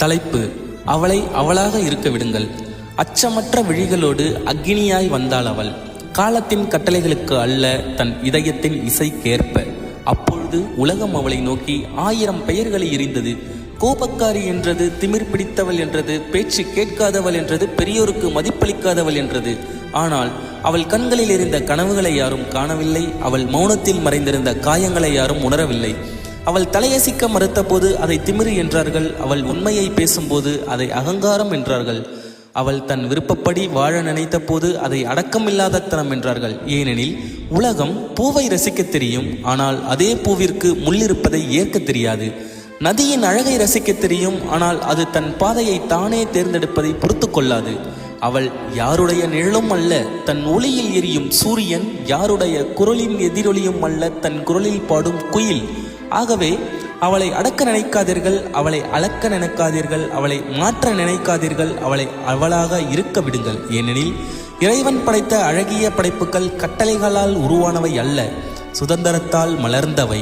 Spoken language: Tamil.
தலைப்பு: அவளை அவளாக இருக்க விடுங்கள். அச்சமற்ற விழிகளோடு அக்கினியாய் வந்தாள் அவள், காலத்தின் கட்டளைகளுக்கு அல்ல, தன் இதயத்தின் இசைக்கேற்ப. அப்பொழுது உலகம் அவளை நோக்கி 1000 பெயர்களை எறிந்தது. கோபக்காரி என்றது, திமிர் பிடித்தவள் என்றது, பேச்சு கேட்காதவள் என்றது, பெரியோருக்கு மதிப்பளிக்காதவள் என்றது. ஆனால் அவள் கண்களில் இருந்த கனவுகளை யாரும் காணவில்லை. அவள் மௌனத்தில் மறைந்திருந்த காயங்களை யாரும் உணரவில்லை. அவள் தலையசிக்க மறுத்த போது அதை திமிரு என்றார்கள். அவள் உண்மையை பேசும்போது அதை அகங்காரம் என்றார்கள். அவள் தன் விருப்பப்படி வாழ நினைத்த போது அதை அடக்கமில்லாதத்தனம் என்றார்கள். ஏனெனில் உலகம் பூவை ரசிக்க தெரியும், ஆனால் அதே பூவிற்கு முள்ளிருப்பதை ஏற்க தெரியாது. நதியின் அழகை ரசிக்க தெரியும், ஆனால் அது தன் பாதையை தானே தேர்ந்தெடுப்பதை பொறுத்து கொள்ளாது. அவள் யாருடைய நிழலும் அல்ல, தன் ஒளியில் எரியும் சூரியன். யாருடைய குரலின் எதிரொலியும் அல்ல, தன் குரலில் பாடும் குயில். ஆகவே அவளை அடக்க நினைக்காதீர்கள், அவளை அளக்க நினைக்காதீர்கள், அவளை மாற்ற நினைக்காதீர்கள். அவளை அவளாக இருக்க விடுங்கள். ஏனெனில் இறைவன் படைத்த அழகிய படைப்புகள் கட்டளைகளால் உருவானவை அல்ல, சுதந்திரத்தால் மலர்ந்தவை.